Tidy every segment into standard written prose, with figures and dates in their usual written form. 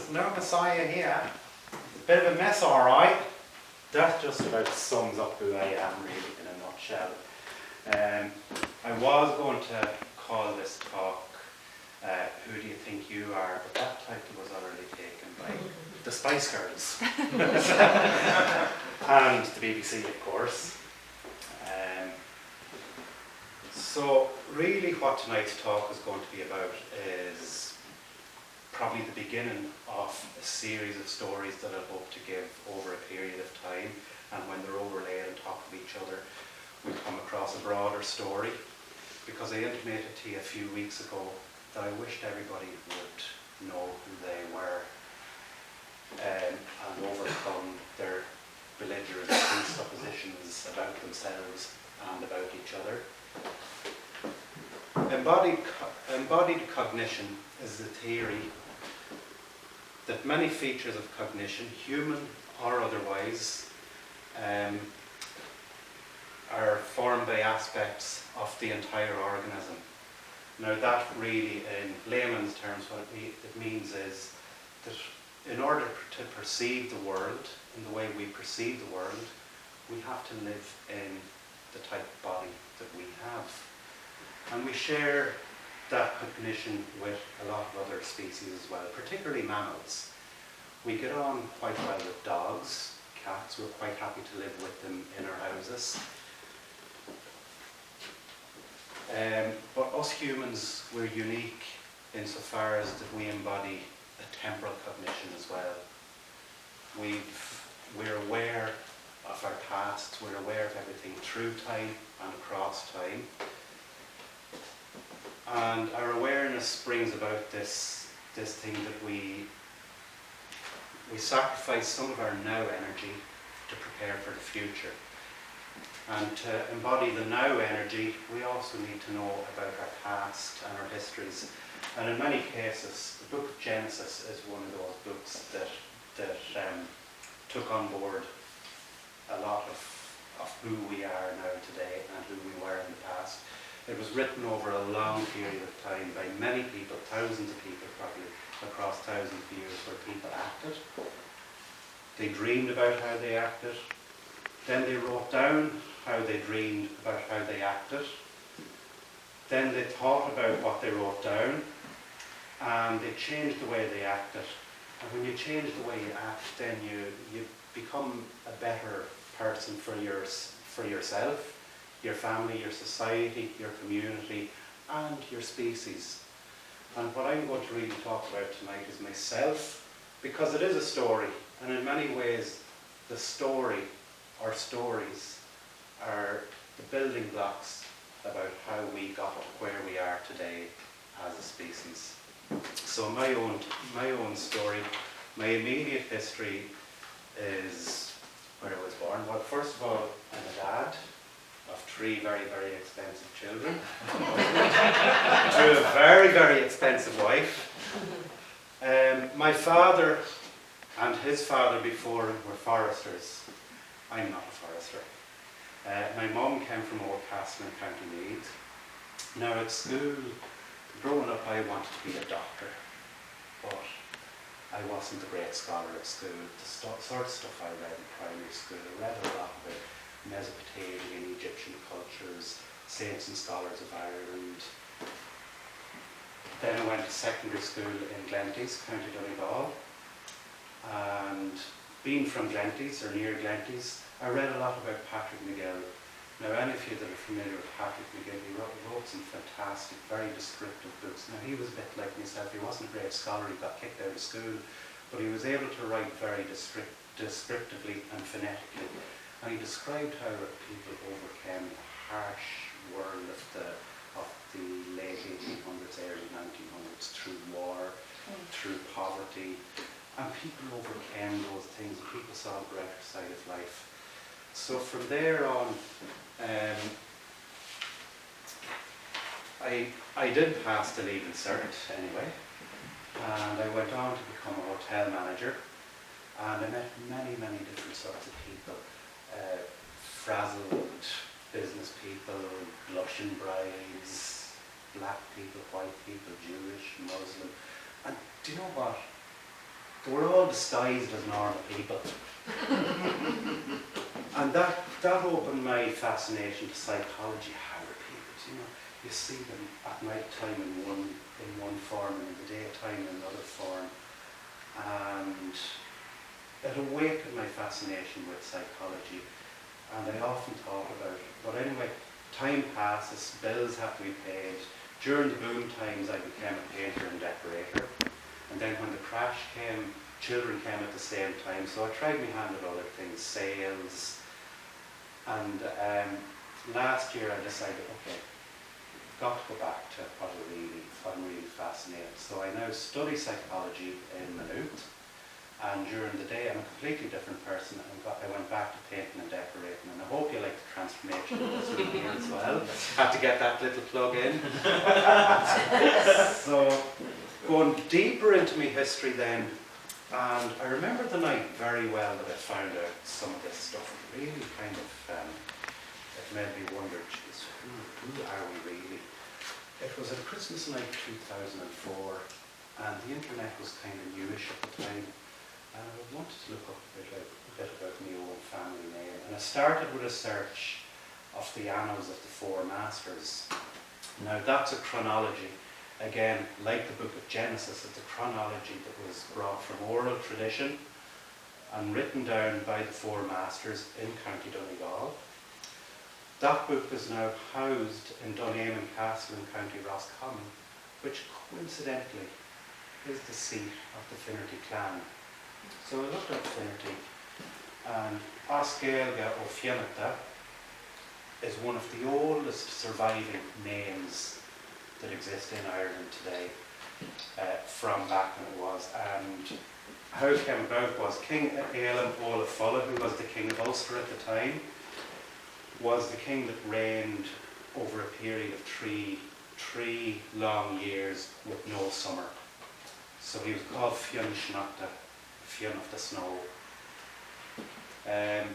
There's no Messiah here. Bit of a mess, alright. That just about sums up who I am, really, in a nutshell. I was going to call this talk, Who Do You Think You Are? But that title was already taken by the Spice Girls. And the BBC, of course. So really what tonight's talk is going to be about is probably the beginning of a series of stories that I hope to give over a period of time, and when they're overlaid on top of each other, we come across a broader story. Because I intimated to you a few weeks ago that I wished everybody would know who they were and overcome their belligerent presuppositions about themselves and about each other. Embodied cognition is the theory that many features of cognition, human or otherwise, are formed by aspects of the entire organism. Now that really, in layman's terms, what it means is that in order to perceive the world in the way we perceive the world, we have to live in the type of body that we have. And we share that cognition with a lot of other species as well, particularly mammals. We get on quite well with dogs, cats. We're quite happy to live with them in our houses. But us humans, we're unique insofar as that we embody a temporal cognition as well. We're aware of our past, we're aware of everything through time and across time. And our awareness brings about this thing that we sacrifice some of our now energy to prepare for the future. And to embody the now energy, we also need to know about our past and our histories. And in many cases, the book of Genesis is one of those books that took on board a lot of who we are now today and who we were in the past. It was written over a long period of time by many people, thousands of people probably, across thousands of years, where people acted. They dreamed about how they acted. Then they wrote down how they dreamed about how they acted. Then they thought about what they wrote down, and they changed the way they acted. And when you change the way you act, then you become a better person for yourself, your family, your society, your community, and your species. And what I'm going to really talk about tonight is myself, because it is a story, and in many ways the story or stories are the building blocks about how we got to where we are today as a species. So my own story, my immediate history is where I was born. Well, first of all, I'm a dad of 3 very, very expensive children to a very, very expensive wife. My father and his father before him were foresters. I'm not a forester. My mum came from Oldcastle in County Meath. Now at school, growing up, I wanted to be a doctor, but I wasn't a great scholar at school. The sort of stuff I read in primary school, I read a lot about Mesopotamian, Egyptian cultures, saints and scholars of Ireland. Then I went to secondary school in Glenties, County Donegal, and being from Glenties, or near Glenties, I read a lot about Patrick McGill. Now, any of you that are familiar with Patrick McGill, he wrote some fantastic, very descriptive books. Now, he was a bit like myself. He wasn't a great scholar. He got kicked out of school, but he was able to write very descriptively and phonetically. And he described how people overcame the harsh world of the late 1800s, early 1900s, through war, through poverty. And people overcame those things. People saw the brighter side of life. So from there on, I did pass the Leaving Cert anyway, and I went on to become a hotel manager, and I met many, many different sorts of people, frazzled business people, blushing brides, black people, white people, Jewish, Muslim, and do you know what? they were all disguised as normal people. And that opened my fascination to psychology. How are people, you know, you see them at night time in one form and in the daytime in another form. And it awakened my fascination with psychology, and I often talk about it. But anyway, time passes, bills have to be paid. During the boom times I became a painter and decorator, and then when the crash came, children came at the same time, so I tried my hand at other things, sales, and last year I decided, okay, got to go back to what I'm really fascinated. So I now study psychology in Maynooth, and during the day I'm a completely different person, and I went back to painting and decorating, and I hope you like the transformation of this room here as well. Had to get that little plug in. So going deeper into my history then, and I remember the night very well that I found out some of this stuff. It really kind of it made me wonder, geez, who are we really? It was at Christmas night 2004, and the internet was kind of newish at the time, and I wanted to look up a bit about my own family name, and I started with a search of the annals of the Four Masters. Now that's a chronology. Again, like the book of Genesis, it's a chronology that was brought from oral tradition and written down by the Four Masters in County Donegal. That book is now housed in Dunamon Castle in County Roscommon, which coincidentally is the seat of the Finnerty clan. So I looked up Finnerty, and Oscailga ó Fionnachta is one of the oldest surviving names that exist in Ireland today, from back when it was. And how it came about was King Éilem Óla Fulla, who was the king of Ulster at the time, was the king that reigned over a period of three long years with no summer. So he was called Fionn Shnachta, Fionn of the snow. And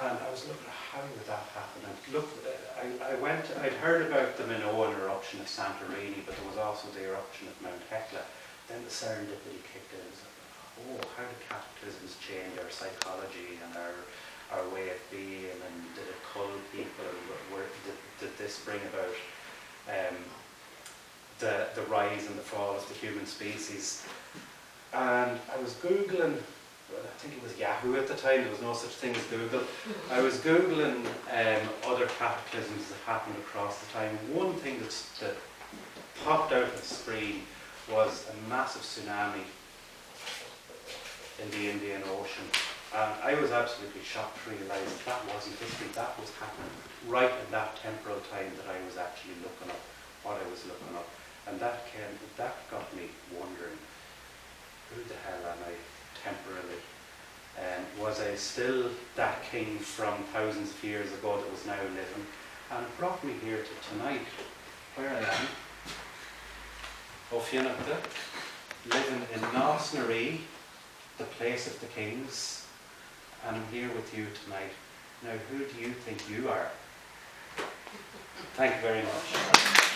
I was looking at how would that happen. And look, I'd heard about the Minoan eruption at Santorini, but there was also the eruption at Mount Hecla. Then the serendipity kicked in. It was like, oh, how did cataclysms change our psychology and our way of being, and did it cull people, and did this bring about the rise and the fall of the human species? And I was Googling, I think it was Yahoo at the time, there was no such thing as Google. I was Googling other cataclysms that happened across the time. One thing that popped out of the screen was a massive tsunami in the Indian Ocean. And I was absolutely shocked to realise that wasn't history, that was happening right in that temporal time that I was actually looking up what I was looking up. And that got me wondering, who the hell am I temporally? Was I still that king from thousands of years ago that was now living? And it brought me here to tonight, where I am, ó Fionnachta, living in Nosnaree, the place of the kings. And I'm here with you tonight. Now, who do you think you are? Thank you very much.